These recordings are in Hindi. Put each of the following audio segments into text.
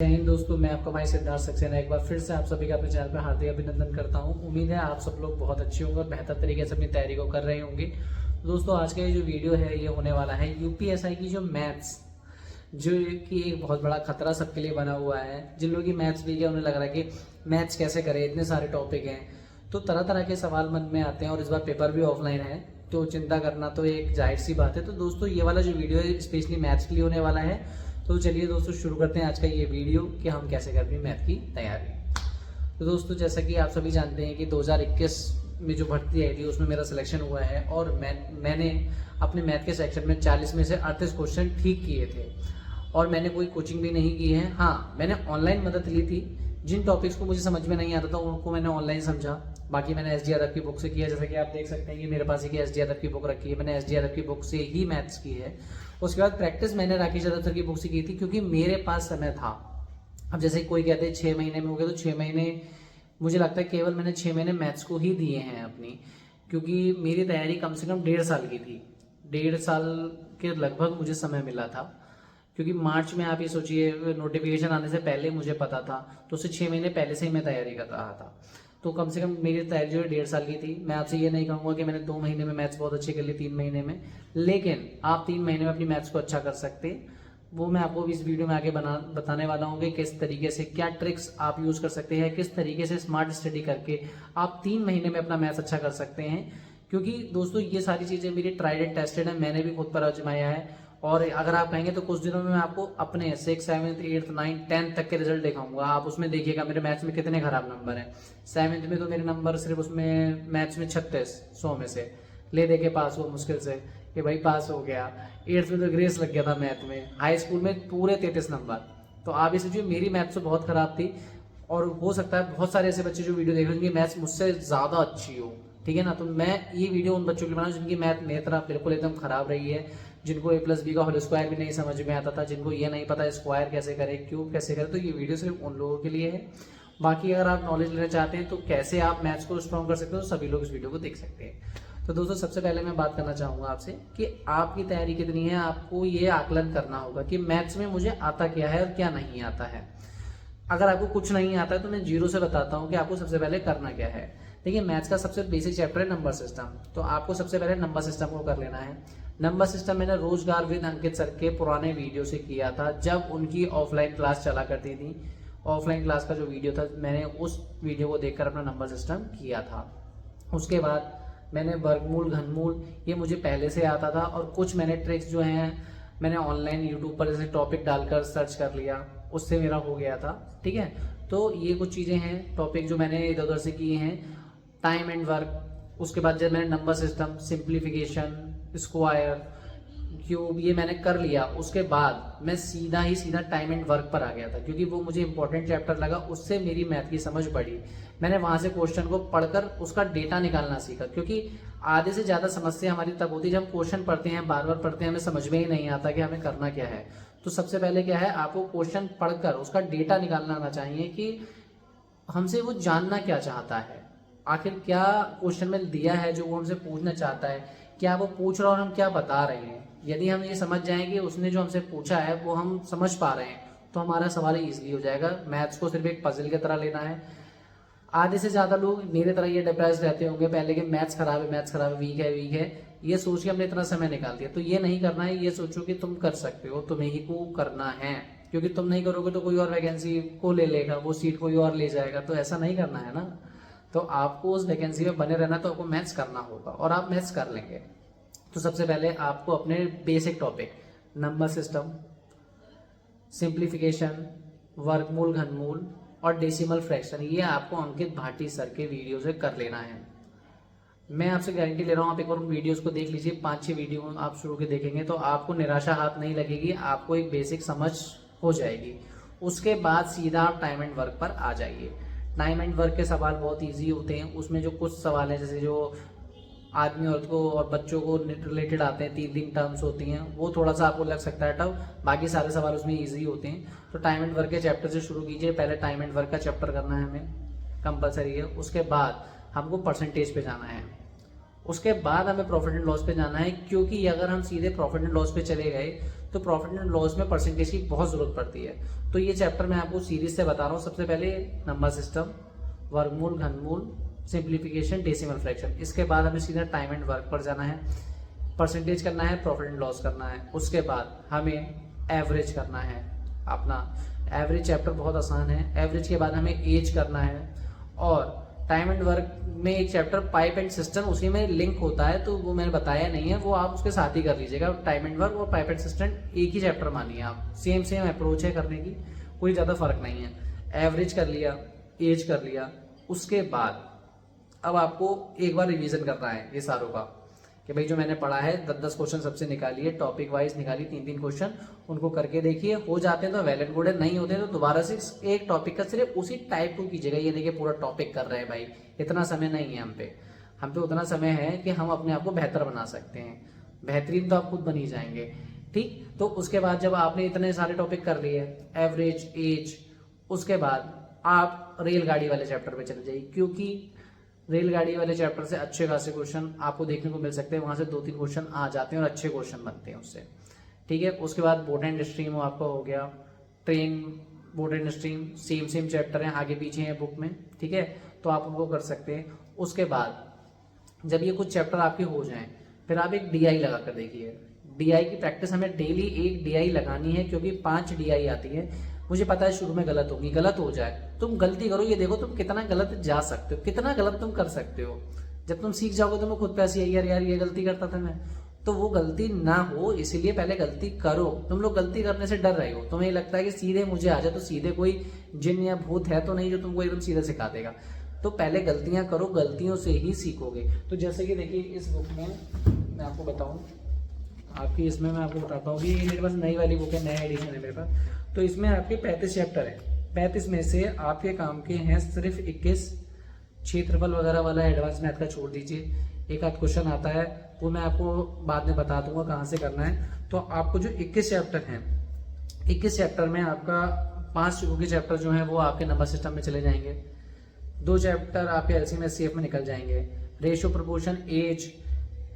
जय हिंद दोस्तों, मैं आपका भाई सिद्धार्थ सक्सेना एक बार फिर से आप सभी का अपने चैनल पर हार्दिक अभिनंदन करता हूं। उम्मीद है आप सब लोग बहुत अच्छे होंगे और बेहतर तरीके से अपनी तैयारी को कर रहे होंगे। तो दोस्तों, आज का ये जो वीडियो है ये होने वाला है यूपीएसआई की जो मैथ्स, जो कि एक बहुत बड़ा खतरा सबके लिए बना हुआ है। जिन लोगों की मैथ्स वीक है उन्हें लग रहा है कि मैथ्स कैसे करें, इतने सारे टॉपिक हैं, तो तरह तरह के सवाल मन में आते हैं। और इस बार पेपर भी ऑफलाइन है तो चिंता करना तो एक जाहिर सी बात है। तो दोस्तों, ये वाला जो वीडियो है स्पेशली मैथ्स के लिए होने वाला है। तो चलिए दोस्तों, शुरू करते हैं आज का ये वीडियो कि हम कैसे कर रहे हैं मैथ की तैयारी। तो दोस्तों, जैसा कि आप सभी जानते हैं कि 2021 में जो भर्ती आई थी उसमें मेरा सिलेक्शन हुआ है और मैंने अपने मैथ के सेक्शन में 40 में से 38 क्वेश्चन ठीक किए थे। और मैंने कोई कोचिंग भी नहीं की है। हाँ, मैंने ऑनलाइन मदद ली थी। जिन टॉपिक्स को मुझे समझ में नहीं आता था उनको मैंने ऑनलाइन समझा। बाकी मैंने एसडीआरएफ की बुक से किया। जैसा कि आप देख सकते हैं कि मेरे पास एक एसडीआरएफ की बुक रखी है, मैंने एसडीआरएफ की बुक से ही मैथ्स की है। उसके बाद प्रैक्टिस मैंने राकेश यादव सर की बुक से की थी, क्योंकि मेरे पास समय था। अब जैसे कोई कहते हैं 6 महीने में हो गया, तो 6 महीने मुझे लगता है केवल मैंने 6 महीने मैथ्स को ही दिए हैं अपनी, क्योंकि मेरी तैयारी कम से कम 1.5 साल की थी। 1.5 साल के लगभग मुझे समय मिला था, क्योंकि मार्च में आप ये सोचिए नोटिफिकेशन आने से पहले मुझे पता था, तो उससे 6 महीने पहले से ही मैं तैयारी कर रहा था। तो कम से कम मेरी तैयारी जो है 1.5 साल की थी। मैं आपसे ये नहीं कहूँगा कि मैंने 2 महीने में मैथ्स बहुत अच्छी कर ली, 3 महीने में, लेकिन आप 3 महीने में अपनी मैथ्स को अच्छा कर सकते। वो मैं आपको इस वीडियो में आगे बताने वाला हूँ कि किस तरीके से क्या ट्रिक्स आप यूज़ कर सकते हैं, किस तरीके से स्मार्ट स्टडी करके आप 3 महीने में अपना मैथ्स अच्छा कर सकते हैं। क्योंकि दोस्तों, ये सारी चीज़ें मेरी ट्राइड एंड टेस्टेड है, मैंने भी खुद पर आजमाया है। और अगर आप कहेंगे तो कुछ दिनों में मैं आपको अपने 6, 7, 8, 9, 10 तक के रिजल्ट दिखाऊंगा। आप उसमें देखिएगा मेरे मैथ्स में कितने खराब नंबर हैं। 7th में तो मेरे नंबर सिर्फ उसमें मैथ्स में 36 100 में से ले दे के पास हुआ मुश्किल से कि भाई पास हो गया। 8th में तो ग्रेस लग गया था मैथ में। हाई स्कूल में पूरे 33 नंबर। तो आप ये सोचिए मेरी मैथ्स तो बहुत खराब थी। और हो सकता है बहुत सारे ऐसे बच्चे जो वीडियो देख रहे हैं जिनकी मैथ्स मुझसे ज़्यादा अच्छी हो, ठीक है ना। तो मैं ये वीडियो उन बच्चों के लिए बनाऊँ जिनकी मैथ मेरी तरह बिल्कुल एकदम खराब रही है, जिनको a+b का होल स्क्वायर भी नहीं समझ में आता था, जिनको ये नहीं पता स्क्वायर कैसे करें, क्यूब कैसे करें। तो ये वीडियो सिर्फ उन लोगों के लिए है। बाकी अगर आप नॉलेज लेना चाहते हैं तो कैसे आप मैथ्स को स्ट्रॉन्ग कर सकते हो, तो सभी लोग इस वीडियो को देख सकते हैं। तो दोस्तों, सबसे पहले मैं बात करना चाहूँगा आपसे कि आपकी तैयारी कितनी है। आपको ये आकलन करना होगा कि मैथ्स में मुझे आता क्या है और क्या नहीं आता है। अगर आपको कुछ नहीं आता है तो मैं जीरो से बताता हूँ कि आपको सबसे पहले करना क्या है। देखिए, मैथ्स का सबसे बेसिक चैप्टर है नंबर सिस्टम। तो आपको सबसे पहले नंबर सिस्टम को कर लेना है। नंबर सिस्टम मैंने रोजगार विद अंकित सर के पुराने वीडियो से किया था, जब उनकी ऑफलाइन क्लास चला करती थी। ऑफलाइन क्लास का जो वीडियो था, मैंने उस वीडियो को देखकर अपना नंबर सिस्टम किया था। उसके बाद मैंने वर्गमूल, घनमूल, ये मुझे पहले से आता था। और कुछ मैंने ट्रिक्स जो हैं मैंने ऑनलाइन यूट्यूब पर जैसे टॉपिक डालकर सर्च कर लिया, उससे मेरा हो गया था, ठीक है। तो ये कुछ चीज़ें हैं टॉपिक जो मैंने इधर उधर से किए हैं। टाइम एंड वर्क, उसके बाद जब मैंने number system, simplification, square, cube, ये मैंने कर लिया। उसके बाद मैं सीधा टाइम एंड वर्क पर आ गया था, क्योंकि वो मुझे इंपॉर्टेंट चैप्टर लगा। उससे मेरी मैथ की समझ बढ़ी। मैंने वहां से क्वेश्चन को पढ़कर उसका डेटा निकालना सीखा, क्योंकि आधे से ज़्यादा समस्या हमारी तब होती है जब हम क्वेश्चन पढ़ते हैं, बार बार पढ़ते हैं, हमें समझ में ही नहीं आता कि हमें करना क्या है। तो सबसे पहले क्या है, आपको क्वेश्चन पढ़कर उसका डेटा निकालना आना चाहिए कि हमसे वो जानना क्या चाहता है, आखिर क्या क्वेश्चन में दिया है जो वो हमसे पूछना चाहता है, क्या वो पूछ रहा है और हम क्या बता रहे हैं। यदि हम ये समझ जाएं कि उसने जो हमसे पूछा है वो हम समझ पा रहे हैं, तो हमारा सवाल ईजिली हो जाएगा। मैथ्स को सिर्फ एक पजल की तरह लेना है। आधे से ज़्यादा लोग मेरे तरह ये डिप्रेस रहते होंगे पहले कि मैथ्स खराब है, मैथ्स खराब है, वीक है, वीक है, ये सोच के हमने इतना समय निकाल दिया। तो ये नहीं करना है। ये सोचो कि तुम कर सकते हो, तुम्हें ही को करना है, क्योंकि तुम नहीं करोगे तो कोई और वैकेंसी को ले लेगा, वो सीट कोई और ले जाएगा। तो ऐसा नहीं करना है ना। तो आपको उस वैकेंसी में बने रहना, तो आपको मैथ्स करना होगा और आप मैथ्स कर लेंगे। तो सबसे पहले आपको अपने basic topic number system, simplification, वर्गमूल, घनमूल और डेसिमल फ्रैक्शन, ये आपको अंकित भाटी सर के वीडियो से कर लेना है। मैं आपसे गारंटी ले रहा हूँ, आप एक बार उन वीडियोस को देख लीजिए। 5-6 वीडियो आप शुरू के देखेंगे तो आपको निराशा हाथ नहीं लगेगी, आपको एक बेसिक समझ हो जाएगी। उसके बाद सीधा आप टाइम एंड वर्क पर आ जाइए। टाइम एंड वर्क के सवाल बहुत ईजी होते हैं। उसमें जो कुछ सवाल हैं, जैसे जो आदमी औरत को और बच्चों को रिलेटेड आते हैं, 3 टर्म्स होती हैं, वो थोड़ा सा आपको लग सकता है टफ। बाकी सारे सवाल उसमें ईजी होते हैं। तो टाइम एंड वर्क के चैप्टर से शुरू कीजिए। पहले टाइम एंड वर्क का चैप्टर करना है, हमें कंपलसरी है। उसके बाद हमको परसेंटेज पे जाना है। उसके बाद हमें प्रॉफिट एंड लॉस पे जाना है, क्योंकि अगर हम सीधे प्रॉफिट एंड लॉस पे चले गए तो प्रॉफिट एंड लॉस में परसेंटेज की बहुत जरूरत पड़ती है। तो ये चैप्टर मैं आपको सीरीज से बता रहा हूँ। सबसे पहले नंबर सिस्टम, वर्गमूल, घनमूल, सिंप्लीफिकेशन, डेसिमल फ्रैक्शन। इसके बाद हमें सीधा टाइम एंड वर्क पर जाना है, परसेंटेज करना है, प्रॉफिट एंड लॉस करना है। उसके बाद हमें एवरेज करना है अपना। एवरेज चैप्टर बहुत आसान है। एवरेज के बाद हमें एज करना है, और टाइम एंड वर्क में एक चैप्टर पाइप एंड सिस्टम उसी में लिंक होता है, तो वो मैंने बताया नहीं है, वो आप उसके साथ ही कर लीजिएगा। टाइम एंड वर्क और पाइप एंड सिस्टम एक ही चैप्टर मानिए आप, सेम अप्रोच है करने की, कोई ज़्यादा फर्क नहीं है। एवरेज कर लिया, एज कर लिया, उसके बाद अब आपको एक बार रिवीजन करना है ये सारों का, कि भाई जो मैंने पढ़ा है 10-10 क्वेश्चन सबसे निकालिए, टॉपिक वाइज निकालिए 3-3 क्वेश्चन, उनको करके देखिए। हो जाते हैं तो वेल एंड गुड है, नहीं होते हैं तो दोबारा से एक टॉपिक का सिर्फ उसी टाइप को कीजिएगा। ये देखिए पूरा टॉपिक कर रहे हैं भाई, इतना समय नहीं है हम पे उतना समय है कि हम अपने आप को बेहतर बना सकते हैं। बेहतरीन तो आप खुद बन ही जाएंगे, ठीक। तो उसके बाद जब आपने इतने सारे टॉपिक कर लिए, एवरेज, एज, उसके बाद आप रेलगाड़ी वाले चैप्टर पे चले जाइए, क्योंकि रेलगाड़ी वाले चैप्टर से अच्छे खासे क्वेश्चन आपको देखने को मिल सकते हैं। वहां से 2-3 क्वेश्चन आ जाते हैं और अच्छे क्वेश्चन बनते हैं उससे, ठीक है। उसके बाद बोट एंड स्ट्रीम आपका हो गया, train, boat and stream same chapter हैं, आगे पीछे हैं बुक में, ठीक है, तो आप उनको कर सकते हैं। उसके बाद जब ये कुछ चैप्टर आपके हो जाएं, फिर आप एक DI लगा कर देखिए। DI की प्रैक्टिस हमें डेली एक DI लगानी है, क्योंकि 5 DI आती है। मुझे पता है शुरू में गलत होगी, गलत हो जाए, तुम गलती करो, ये देखो तुम कितना गलत जा सकते हो, कितना गलत तुम कर सकते हो। जब तुम सीख जाओगे तुम्हें खुद पे ऐसी यार ये गलती करता था मैं, तो वो गलती ना हो इसीलिए पहले गलती करो। तुम लोग गलती करने से डर रहे हो, तुम्हें लगता है कि सीधे मुझे आ जाए, तो सीधे कोई जिन या भूत है तो नहीं जो तुमको एकदम सीधा सिखा देगा। तो पहले गलतियां करो, गलतियों से ही सीखोगे। तो जैसे कि देखिए इस बुक में मैं आपको बताऊं, आपकी इसमें मैं आपको बताता हूँ कि ये मेरे पास नई वाली बुक है, नया एडिशन है मेरे पास। तो इसमें आपके 35 चैप्टर है, 35 में से आपके काम के हैं सिर्फ 21। क्षेत्रफल वगैरह वाला एडवांस मैथ का छोड़ दीजिए, एक आध क्वेश्चन आता है वो मैं आपको बाद में बता दूंगा कहाँ से करना है। तो आपको जो 21 चैप्टर हैं, 21 चैप्टर में आपका 5 के चैप्टर जो हैं वो आपके नंबर सिस्टम में चले जाएंगे, 2 चैप्टर आपके एलसीएम एचसीएफ में निकल जाएंगे, रेशियो, प्रोपोर्शन, एज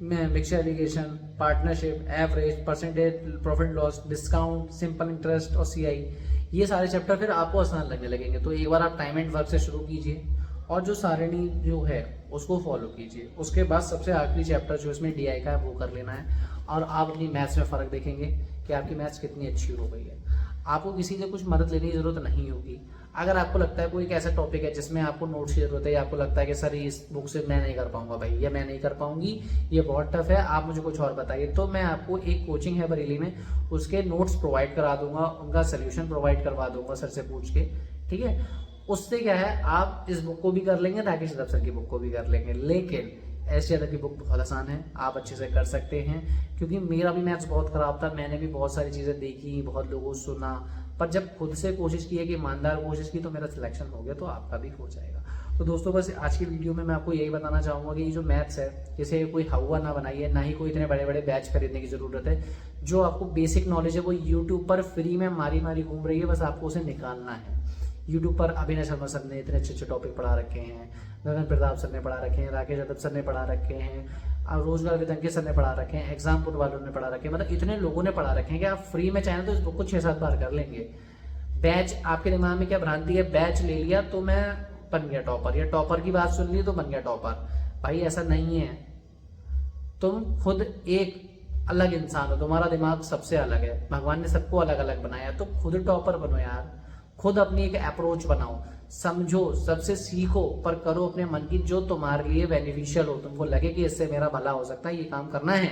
में, mixture allegation, partnership, average, percentage, profit loss, discount, simple interest और सीआई, ये सारे चैप्टर फिर आपको आसान लगने लगेंगे। तो एक बार आप टाइम एंड वर्क से शुरू कीजिए और जो सारणी जो है उसको फॉलो कीजिए। उसके बाद सबसे आखिरी चैप्टर जो इसमें DI का है वो कर लेना है, और आप अपनी मैथ्स में फ़र्क देखेंगे कि आपकी मैथ्स कितनी अच्छी हो गई है। आपको किसी से कुछ मदद लेने की ज़रूरत नहीं होगी। अगर आपको लगता है कोई एक ऐसा टॉपिक है जिसमें आपको नोट्स की जरूरत है, या आपको लगता है कि सर इस बुक से मैं नहीं कर पाऊंगा भाई, या मैं नहीं कर पाऊंगी, ये बहुत टफ है, आप मुझे कुछ और बताइए, तो मैं आपको एक कोचिंग है बरेली में, उसके नोट्स प्रोवाइड करा दूंगा, उनका सोल्यूशन प्रोवाइड करवा दूंगा सर से पूछ के, ठीक है। उससे क्या है, आप इस बुक को भी कर लेंगे, राकेश यादव सर की बुक को भी कर लेंगे। लेकिन एस यादव की बुक बहुत आसान है, आप अच्छे से कर सकते हैं, क्योंकि मेरा भी मैथ्स बहुत खराब था, मैंने भी बहुत सारी चीज़ें देखी, बहुत लोगों से सुना, पर जब खुद से कोशिश की है कि ईमानदार कोशिश की, तो मेरा सिलेक्शन हो गया, तो आपका भी हो जाएगा। तो दोस्तों बस आज की वीडियो में मैं आपको यही बताना चाहूँगा कि ये जो मैथ्स है, इसे कोई हवा ना बनाइए, ना ही कोई इतने बड़े बड़े बैच खरीदने की ज़रूरत है। जो आपको बेसिक नॉलेज है वो यूट्यूब पर फ्री में मारी मारी घूम रही है, बस आपको उसे निकालना है। यूट्यूब पर अभिनय शर्मा सर ने इतने अच्छे अच्छे टॉपिक पढ़ा रखे हैं, गगन प्रताप सर ने पढ़ा रखे हैं, राकेश यादव सर ने पढ़ा रखे हैं, और रोजगार विदंके सर ने पढ़ा रखे हैं, एग्जाम पुट वालों ने पढ़ा रखे हैं, मतलब इतने लोगों ने पढ़ा रखे हैं कि आप फ्री में चाहें तो इस बुक को 6-7 बार कर लेंगे। बैच, आपके दिमाग में क्या भ्रांति है, बैच ले लिया तो मैं बन गया टॉपर, या टॉपर की बात सुन ली तो बन गया टॉपर, भाई ऐसा नहीं है। तुम खुद एक अलग इंसान हो, तुम्हारा दिमाग सबसे अलग है, भगवान ने सबको अलग अलग बनाया, तो खुद टॉपर बनो यार, खुद अपनी एक अप्रोच बनाओ, समझो, सबसे सीखो, पर करो अपने मन की जो तुम्हारे लिए बेनिफिशियल हो, तुमको लगे कि इससे मेरा भला हो सकता है, ये काम करना है,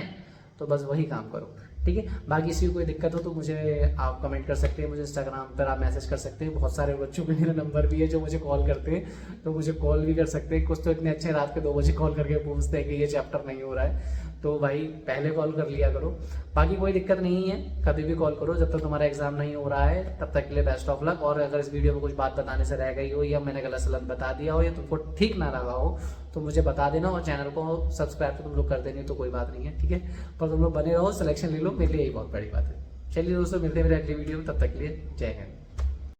तो बस वही काम करो, ठीक है। बाकी किसी को कोई दिक्कत हो तो मुझे आप कमेंट कर सकते हैं, मुझे इंस्टाग्राम पर आप मैसेज कर सकते हैं। बहुत सारे बच्चों के मेरा नंबर भी है जो मुझे कॉल करते हैं, तो मुझे कॉल भी कर सकते हैं। कुछ तो इतने अच्छे रात के 2 बजे कॉल करके पूछते हैं कि ये चैप्टर नहीं हो रहा है, तो भाई पहले कॉल कर लिया करो। बाकी कोई दिक्कत नहीं है, कभी भी कॉल करो, जब तक तुम्हारा एग्जाम नहीं हो रहा है तब तक के लिए बेस्ट ऑफ लक। और अगर इस वीडियो में कुछ बात बताने से रह गई हो, या मैंने गलत सलत बता दिया हो, या तुमको ठीक ना लगा हो, तो मुझे बता देना, और चैनल को सब्सक्राइब तो तुम लोग कर देनी, तो कोई बात नहीं है, ठीक है। पर तुम लोग बने रहो, सिलेक्शन ले लो, मेरे लिए यही बहुत बड़ी बात है। चलिए दोस्तों, मिलते हैं मेरे अगली वीडियो में, तब तक के लिए जय हिंद।